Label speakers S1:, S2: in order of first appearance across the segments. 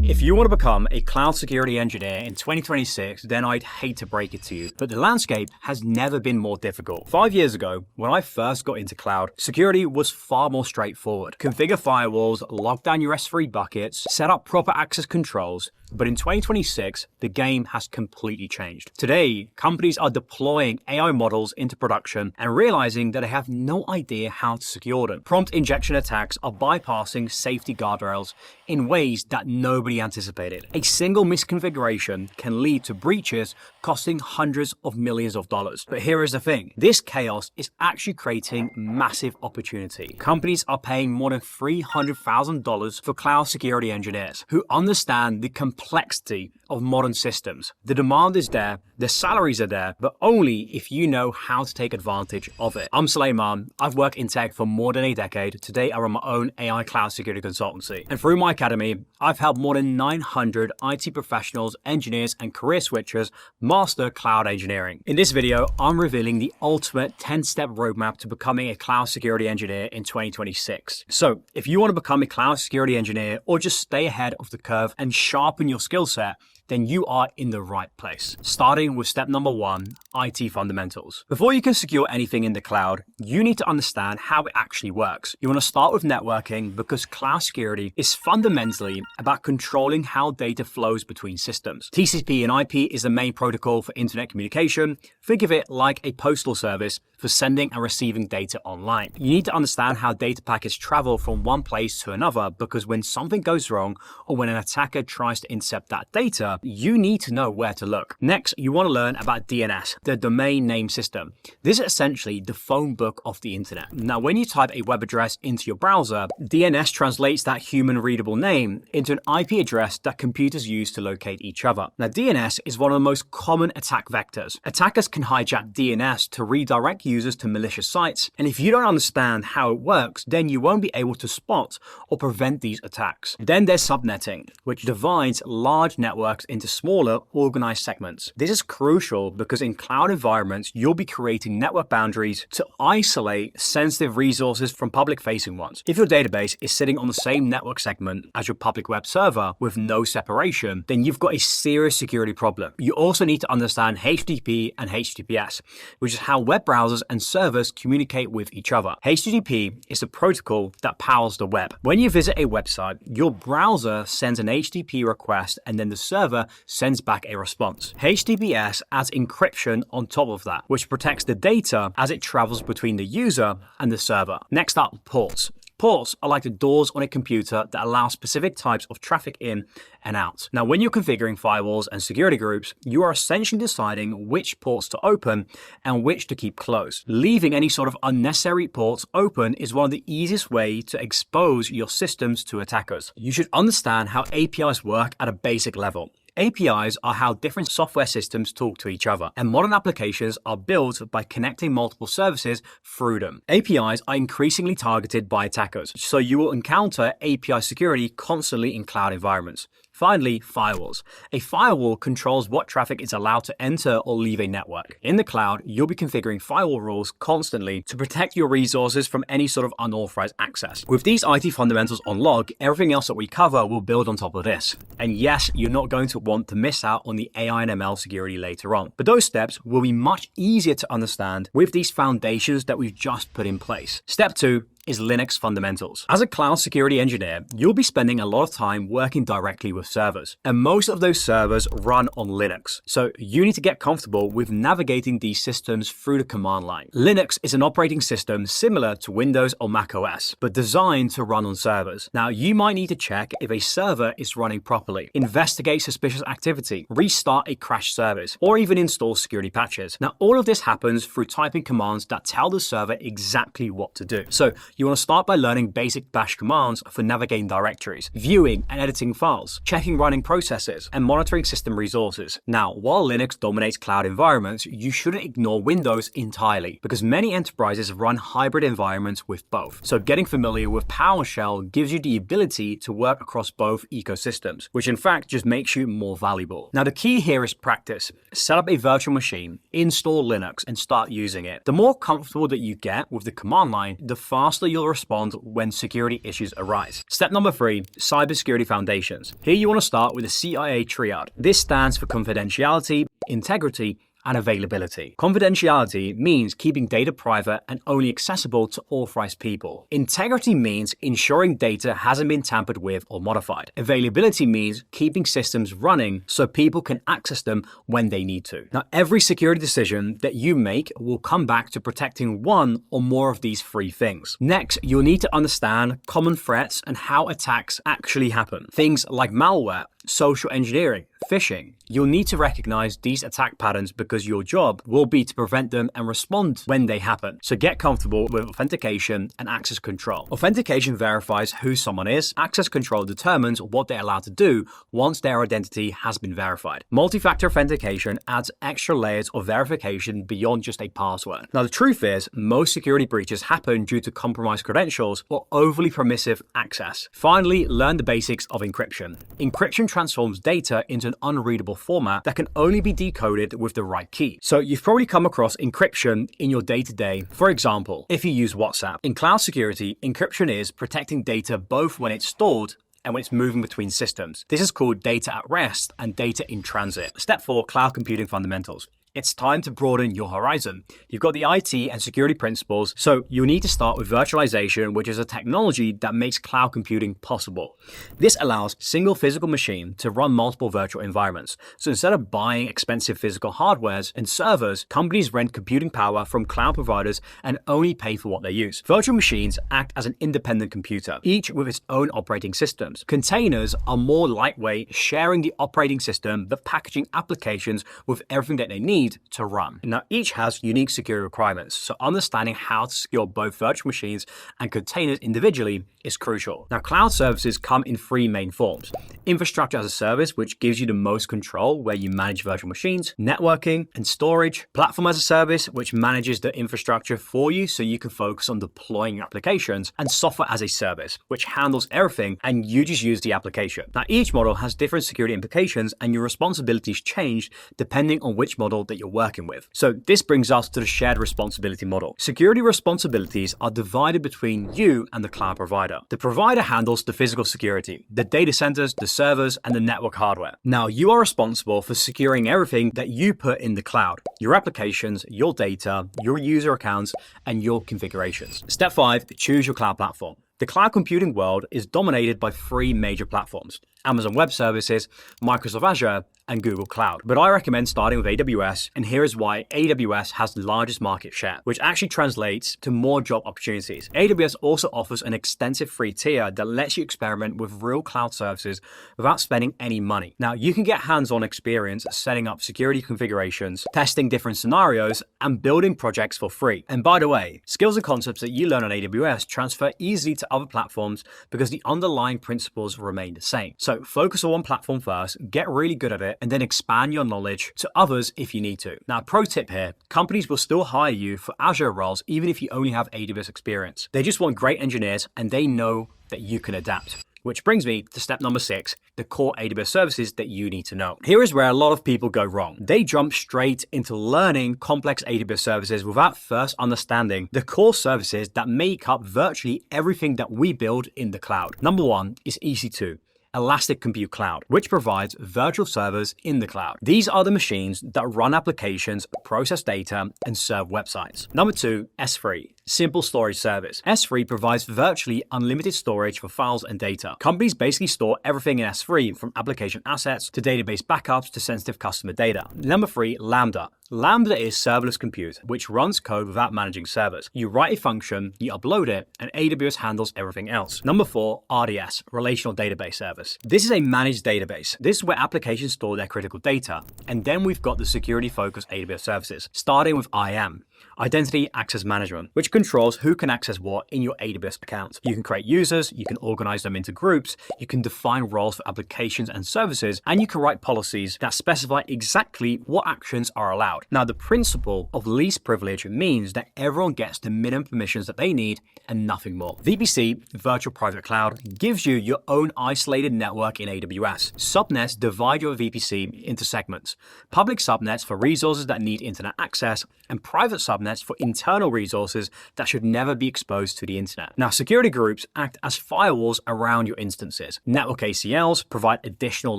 S1: If you want to become a cloud security engineer in 2026, then I'd hate to break it to you, but the landscape has never been more difficult. 5 years ago, when I first got into cloud, security was far more straightforward. Configure firewalls, lock down your S3 buckets, set up proper access controls. But in 2026, the game has completely changed. Today, companies are deploying AI models into production and realizing that they have no idea how to secure them. Prompt injection attacks are bypassing safety guardrails in ways that nobody anticipated. A single misconfiguration can lead to breaches costing hundreds of millions of dollars. But here is the thing, this chaos is actually creating massive opportunity. Companies are paying more than $300,000 for cloud security engineers who understand the complexity of modern systems. The demand is there, the salaries are there, but only if you know how to take advantage of it. I'm Suleiman. I've worked in tech for more than a decade. Today, I run my own AI cloud security consultancy. And through my academy, I've helped more than 900 IT professionals, engineers, and career switchers master cloud engineering. In this video, I'm revealing the ultimate 10-step roadmap to becoming a cloud security engineer in 2026. So if you want to become a cloud security engineer or just stay ahead of the curve and sharpen your skill set, then you are in the right place. Starting with step number 1, IT fundamentals. Before you can secure anything in the cloud, you need to understand how it actually works. You want to start with networking because cloud security is fundamentally about controlling how data flows between systems. TCP and IP is the main protocol for internet communication. Think of it like a postal service for sending and receiving data online. You need to understand how data packets travel from one place to another because when something goes wrong or when an attacker tries to intercept that data, you need to know where to look. Next, you want to learn about DNS, the domain name system. This is essentially the phone book of the internet. Now, when you type a web address into your browser, DNS translates that human readable name into an IP address that computers use to locate each other. Now, DNS is one of the most common attack vectors. Attackers can hijack DNS to redirect users to malicious sites, and if you don't understand how it works, then you won't be able to spot or prevent these attacks. Then there's subnetting, which divides large networks into smaller, organized segments. This is crucial because in cloud environments, you'll be creating network boundaries to isolate sensitive resources from public-facing ones. If your database is sitting on the same network segment as your public web server with no separation, then you've got a serious security problem. You also need to understand HTTP and HTTPS, which is how web browsers and servers communicate with each other. HTTP is the protocol that powers the web. When you visit a website, your browser sends an HTTP request and then the server sends back a response. HTTPS adds encryption on top of that, which protects the data as it travels between the user and the server. Next up, ports. Ports are like the doors on a computer that allow specific types of traffic in and out. Now, when you're configuring firewalls and security groups, you are essentially deciding which ports to open and which to keep closed. Leaving any sort of unnecessary ports open is one of the easiest ways to expose your systems to attackers. You should understand how APIs work at a basic level. APIs are how different software systems talk to each other, and modern applications are built by connecting multiple services through them. APIs are increasingly targeted by attackers, so you will encounter API security constantly in cloud environments. Finally, firewalls. A firewall controls what traffic is allowed to enter or leave a network. In the cloud, you'll be configuring firewall rules constantly to protect your resources from any sort of unauthorized access. With these IT fundamentals on log, everything else that we cover will build on top of this. And yes, you're not going to want to miss out on the AI and ML security later on. But those steps will be much easier to understand with these foundations that we've just put in place. Step 2 is Linux fundamentals. As a cloud security engineer, you'll be spending a lot of time working directly with servers, and most of those servers run on Linux. So you need to get comfortable with navigating these systems through the command line. Linux is an operating system similar to Windows or Mac OS, but designed to run on servers. Now, you might need to check if a server is running properly, investigate suspicious activity, restart a crashed service, or even install security patches. Now, all of this happens through typing commands that tell the server exactly what to do. So you want to start by learning basic bash commands for navigating directories, viewing and editing files, checking running processes, and monitoring system resources. Now, while Linux dominates cloud environments, you shouldn't ignore Windows entirely because many enterprises run hybrid environments with both. So getting familiar with PowerShell gives you the ability to work across both ecosystems, which in fact just makes you more valuable. Now, the key here is practice. Set up a virtual machine, install Linux, and start using it. The more comfortable that you get with the command line, the faster you'll respond when security issues arise. Step number 3, cybersecurity foundations. Here you want to start with the CIA triad. This stands for confidentiality, integrity, and availability. Confidentiality means keeping data private and only accessible to authorized people. Integrity means ensuring data hasn't been tampered with or modified. Availability means keeping systems running so people can access them when they need to. Now, every security decision that you make will come back to protecting one or more of these 3 things. Next, you'll need to understand common threats and how attacks actually happen. Things like malware, social engineering, phishing. You'll need to recognize these attack patterns because your job will be to prevent them and respond when they happen. So get comfortable with authentication and access control. Authentication verifies who someone is. Access control determines what they're allowed to do once their identity has been verified. Multi-factor authentication adds extra layers of verification beyond just a password. Now, the truth is, most security breaches happen due to compromised credentials or overly permissive access. Finally, learn the basics of encryption. Encryption transforms data into an unreadable format that can only be decoded with the right key. So you've probably come across encryption in your day-to-day. For example, if you use WhatsApp. In cloud security, encryption is protecting data both when it's stored and when it's moving between systems. This is called data at rest and data in transit. Step 4, cloud computing fundamentals. It's time to broaden your horizon. You've got the IT and security principles, so you need to start with virtualization, which is a technology that makes cloud computing possible. This allows single physical machine to run multiple virtual environments. So instead of buying expensive physical hardwares and servers, companies rent computing power from cloud providers and only pay for what they use. Virtual machines act as an independent computer, each with its own operating systems. Containers are more lightweight, sharing the operating system but packaging applications with everything that they need to run. Now, each has unique security requirements, so understanding how to secure both virtual machines and containers individually is crucial. Now, cloud services come in 3 main forms. Infrastructure as a service, which gives you the most control where you manage virtual machines, networking and storage. Platform as a service, which manages the infrastructure for you so you can focus on deploying your applications. And software as a service, which handles everything and you just use the application. Now, each model has different security implications and your responsibilities change depending on which model that you're working with. So this brings us to the shared responsibility model. Security responsibilities are divided between you and the cloud provider. The provider handles the physical security, the data centers, the servers, and the network hardware. Now, you are responsible for securing everything that you put in the cloud, your applications, your data, your user accounts, and your configurations. Step 5, choose your cloud platform. The cloud computing world is dominated by 3 major platforms: Amazon Web Services, Microsoft Azure, and Google Cloud. But I recommend starting with AWS, and here is why AWS has the largest market share, which actually translates to more job opportunities. AWS also offers an extensive free tier that lets you experiment with real cloud services without spending any money. Now, you can get hands-on experience setting up security configurations, testing different scenarios, and building projects for free. And by the way, skills and concepts that you learn on AWS transfer easily to other platforms because the underlying principles remain the same. So focus on one platform first, get really good at it, and then expand your knowledge to others if you need to. Now, pro tip here, companies will still hire you for Azure roles even if you only have AWS experience. They just want great engineers and they know that you can adapt. Which brings me to step number 6, the core AWS services that you need to know. Here is where a lot of people go wrong. They jump straight into learning complex AWS services without first understanding the core services that make up virtually everything that we build in the cloud. Number 1 is EC2. Elastic Compute Cloud, which provides virtual servers in the cloud. These are the machines that run applications, process data, and serve websites. Number 2, S3. Simple Storage Service. S3 provides virtually unlimited storage for files and data. Companies basically store everything in S3, from application assets to database backups to sensitive customer data. Number 3, Lambda. Lambda is serverless compute, which runs code without managing servers. You write a function, you upload it, and AWS handles everything else. Number 4, RDS, Relational Database Service. This is a managed database. This is where applications store their critical data. And then we've got the security-focused AWS services, starting with IAM. Identity Access Management, which controls who can access what in your AWS account. You can create users, you can organize them into groups, you can define roles for applications and services, and you can write policies that specify exactly what actions are allowed. Now, the principle of least privilege means that everyone gets the minimum permissions that they need and nothing more. VPC, Virtual Private Cloud, gives you your own isolated network in AWS. Subnets divide your VPC into segments. Public subnets for resources that need internet access, and private subnets for internal resources that should never be exposed to the internet. Now, security groups act as firewalls around your instances. Network ACLs provide additional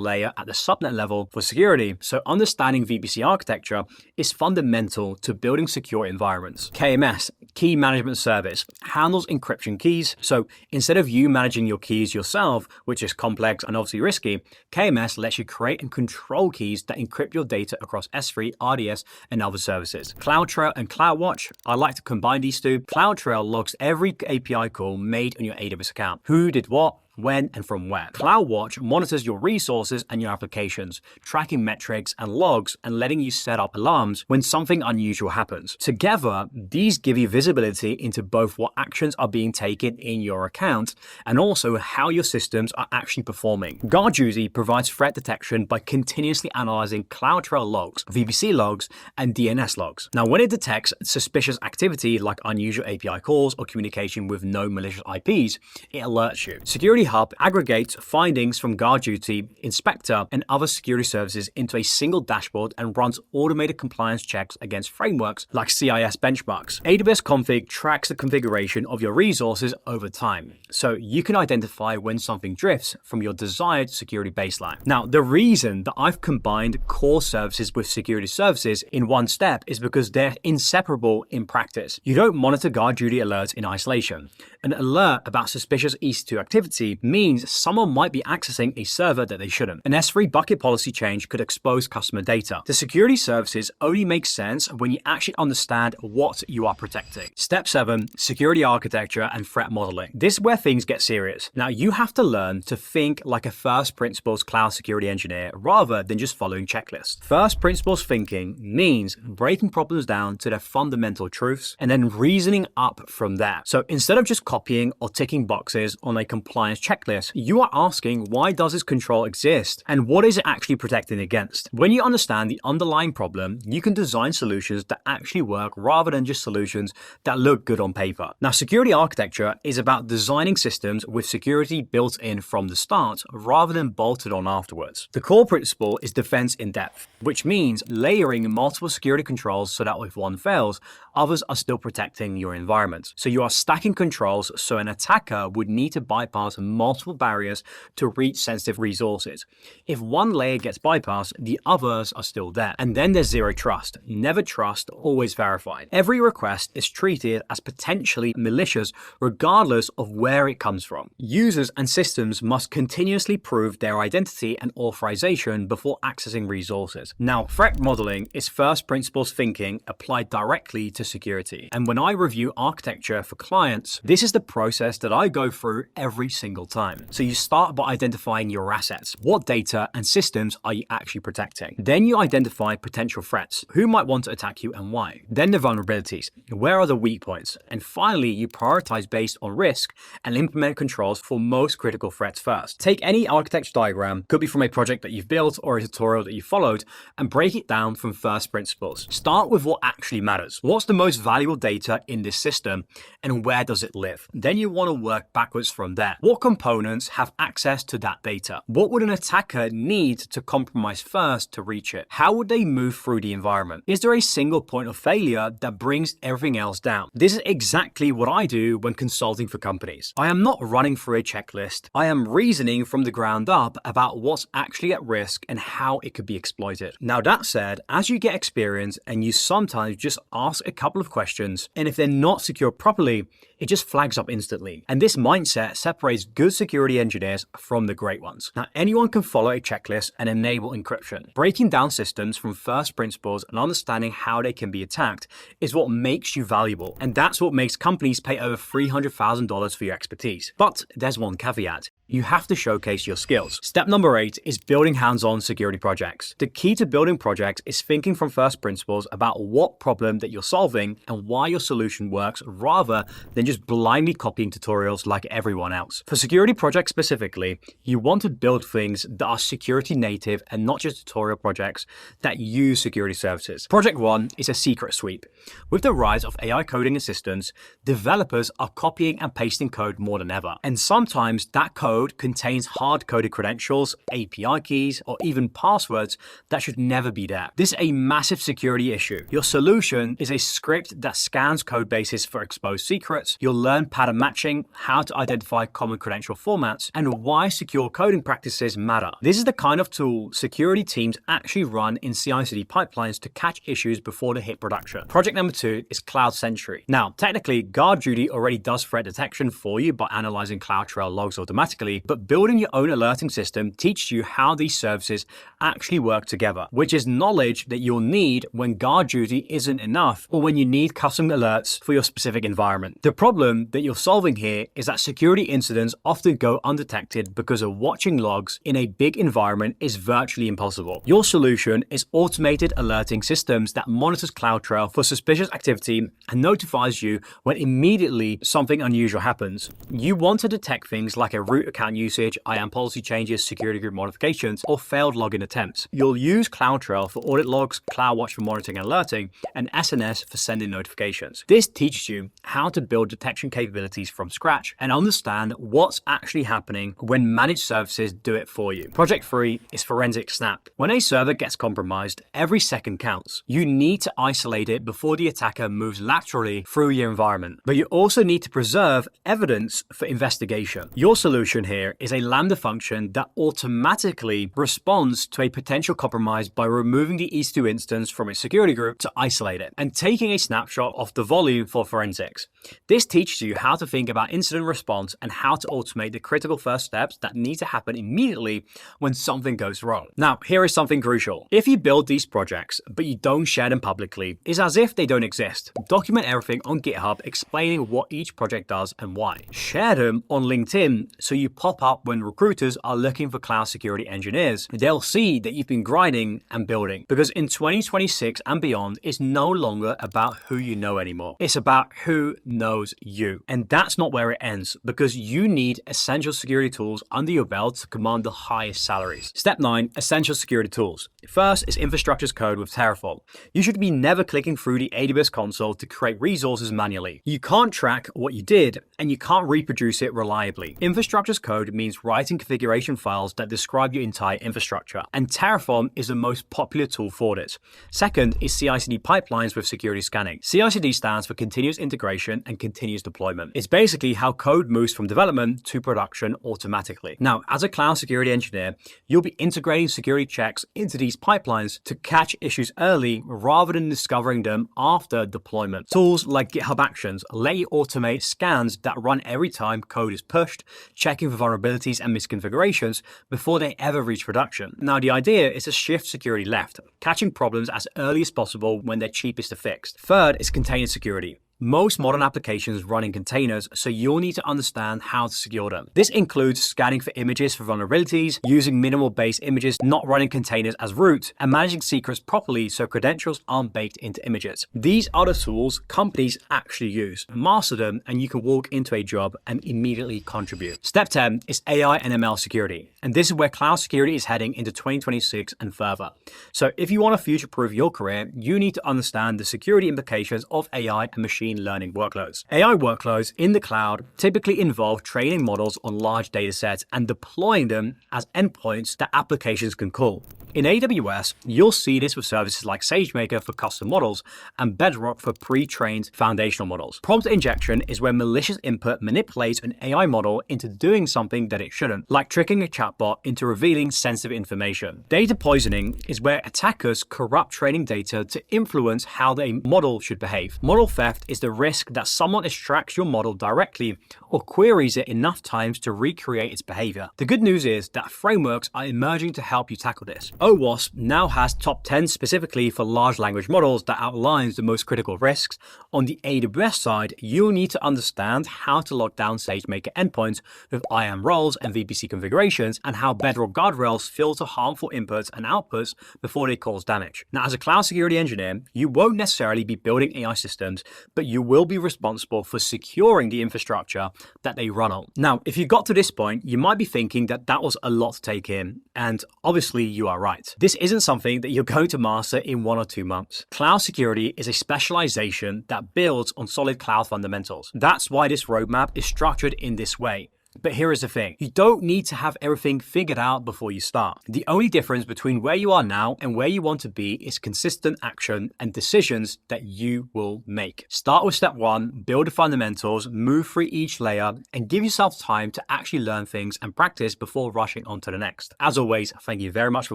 S1: layer at the subnet level for security, so understanding VPC architecture is fundamental to building secure environments. KMS, Key Management Service, handles encryption keys, so instead of you managing your keys yourself, which is complex and obviously risky, KMS lets you create and control keys that encrypt your data across S3, RDS, and other services. CloudTrail and CloudWatch, I like to combine these two. CloudTrail logs every API call made on your AWS account. Who did what, when, and from where. CloudWatch monitors your resources and your applications, tracking metrics and logs and letting you set up alarms when something unusual happens. Together, these give you visibility into both what actions are being taken in your account and also how your systems are actually performing. GuardDuty provides threat detection by continuously analyzing CloudTrail logs, VPC logs, and DNS logs. Now, when it detects suspicious activity like unusual API calls or communication with no malicious IPs, it alerts you. Security Hub aggregates findings from GuardDuty, Inspector, and other security services into a single dashboard and runs automated compliance checks against frameworks like CIS benchmarks. AWS Config tracks the configuration of your resources over time, so you can identify when something drifts from your desired security baseline. Now, the reason that I've combined core services with security services in one step is because they're inseparable in practice. You don't monitor GuardDuty alerts in isolation. An alert about suspicious EC2 activity means someone might be accessing a server that they shouldn't. An S3 bucket policy change could expose customer data. The security services only make sense when you actually understand what you are protecting. Step 7, security architecture and threat modeling. This is where things get serious. Now, you have to learn to think like a first principles cloud security engineer rather than just following checklists. First principles thinking means breaking problems down to their fundamental truths and then reasoning up from there. So instead of just copying or ticking boxes on a compliance checklist, you are asking, why does this control exist and what is it actually protecting against? When you understand the underlying problem, you can design solutions that actually work rather than just solutions that look good on paper. Now, security architecture is about designing systems with security built in from the start rather than bolted on afterwards. The core principle is defense in depth, which means layering multiple security controls so that if one fails, others are still protecting your environment. So you are stacking controls so an attacker would need to bypass multiple barriers to reach sensitive resources. If one layer gets bypassed, the others are still there. And then there's zero trust. Never trust, always verified. Every request is treated as potentially malicious regardless of where it comes from. Users and systems must continuously prove their identity and authorization before accessing resources. Now, threat modeling is first principles thinking applied directly to security. And when I review architecture for clients, this is the process that I go through every single time. So you start by identifying your assets. What data and systems are you actually protecting? Then you identify potential threats. Who might want to attack you and why? Then the vulnerabilities. Where are the weak points? And finally, you prioritize based on risk and implement controls for most critical threats first. Take any architecture diagram, could be from a project that you've built or a tutorial that you followed, and break it down from first principles. Start with what actually matters. What's the most valuable data in this system and where does it live? Then you want to work backwards from there. What components have access to that data? What would an attacker need to compromise first to reach it? How would they move through the environment? Is there a single point of failure that brings everything else down? This is exactly what I do when consulting for companies. I am not running through a checklist. I am reasoning from the ground up about what's actually at risk and how it could be exploited. Now, that said, as you get experience and you sometimes just ask a couple of questions, and if they're not secured properly, it just flags up instantly. And this mindset separates good security engineers from the great ones. Now, anyone can follow a checklist and enable encryption. Breaking down systems from first principles and understanding how they can be attacked is what makes you valuable. And that's what makes companies pay over $300,000 for your expertise. But there's one caveat. You have to showcase your skills. Step number 8 is building hands-on security projects. The key to building projects is thinking from first principles about what problem that you're solving and why your solution works rather than just blindly copying tutorials like everyone else. For security projects specifically, you want to build things that are security native and not just tutorial projects that use security services. Project 1 is a secret sweep. With the rise of AI coding assistants, developers are copying and pasting code more than ever. And sometimes that code code contains hard-coded credentials, API keys, or even passwords that should never be there. This is a massive security issue. Your solution is a script that scans code bases for exposed secrets. You'll learn pattern matching, how to identify common credential formats, and why secure coding practices matter. This is the kind of tool security teams actually run in CI/CD pipelines to catch issues before they hit production. Project number 2 is Cloud Sentry. Now, technically, GuardDuty already does threat detection for you by analyzing CloudTrail logs automatically, but building your own alerting system teaches you how these services actually work together, which is knowledge that you'll need when GuardDuty isn't enough or when you need custom alerts for your specific environment. The problem that you're solving here is that security incidents often go undetected because of watching logs in a big environment is virtually impossible. Your solution is automated alerting systems that monitors CloudTrail for suspicious activity and notifies you when immediately something unusual happens. You want to detect things like a root account usage, IAM policy changes, security group modifications, or failed login attempts. You'll use CloudTrail for audit logs, CloudWatch for monitoring and alerting, and SNS for sending notifications. This teaches you how to build detection capabilities from scratch and understand what's actually happening when managed services do it for you. Project 3 is Forensic Snap. When a server gets compromised, every second counts. You need to isolate it before the attacker moves laterally through your environment, but you also need to preserve evidence for investigation. Your solution here is a Lambda function that automatically responds to a potential compromise by removing the EC2 instance from its security group to isolate it and taking a snapshot of the volume for forensics. This teaches you how to think about incident response and how to automate the critical first steps that need to happen immediately when something goes wrong. Now, here is something crucial. If you build these projects, but you don't share them publicly, it's as if they don't exist. Document everything on GitHub explaining what each project does and why. Share them on LinkedIn so you pop up when recruiters are looking for cloud security engineers. They'll see that you've been grinding and building, because in 2026 and beyond, it's no longer about who you know anymore. It's about who knows you. And that's not where it ends, because you need essential security tools under your belt to command the highest salaries. Step 9, essential security tools. First is infrastructure as code with Terraform. You should be never clicking through the AWS console to create resources manually. You can't track what you did, and you can't reproduce it reliably. Infrastructure as code means writing configuration files that describe your entire infrastructure, and Terraform is the most popular tool for this. Second is CI/CD pipelines with security scanning. CI/CD stands for continuous integration and continuous deployment. It's basically how code moves from development to production automatically. Now, as a cloud security engineer, you'll be integrating security checks into these pipelines to catch issues early rather than discovering them after deployment. Tools like GitHub Actions let you automate scans that run every time code is pushed, checking for vulnerabilities and misconfigurations before they ever reach production. Now, the idea is to shift security left, catching problems as early as possible when they're cheapest to fix. Third is container security. Most modern applications run in containers, so you'll need to understand how to secure them. This includes scanning for images for vulnerabilities, using minimal base images, not running containers as root, and managing secrets properly so credentials aren't baked into images. These are the tools companies actually use. Master them, and you can walk into a job and immediately contribute. Step 10 is AI and ML security, and this is where cloud security is heading into 2026 and further. So if you want to future-proof your career, you need to understand the security implications of AI and machine learning workloads. AI workloads in the cloud typically involve training models on large data sets and deploying them as endpoints that applications can call. In AWS, you'll see this with services like SageMaker for custom models and Bedrock for pre-trained foundational models. Prompt injection is where malicious input manipulates an AI model into doing something that it shouldn't, like tricking a chatbot into revealing sensitive information. Data poisoning is where attackers corrupt training data to influence how a model should behave. Model theft is the risk that someone extracts your model directly or queries it enough times to recreate its behavior. The good news is that frameworks are emerging to help you tackle this. OWASP now has top 10 specifically for large language models that outlines the most critical risks. On the AWS side, you'll need to understand how to lock down SageMaker endpoints with IAM roles and VPC configurations, and how Bedrock guardrails filter harmful inputs and outputs before they cause damage. Now, as a cloud security engineer, you won't necessarily be building AI systems, but you will be responsible for securing the infrastructure that they run on. Now, if you got to this point, you might be thinking that that was a lot to take in, and obviously you are right. This isn't something that you're going to master in 1 or 2 months. Cloud security is a specialization that builds on solid cloud fundamentals. That's why this roadmap is structured in this way. But here is the thing, you don't need to have everything figured out before you start. The only difference between where you are now and where you want to be is consistent action and decisions that you will make. Start with step 1, build the fundamentals, move through each layer, and give yourself time to actually learn things and practice before rushing on to the next. As always, thank you very much for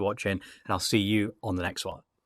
S1: watching, and I'll see you on the next one.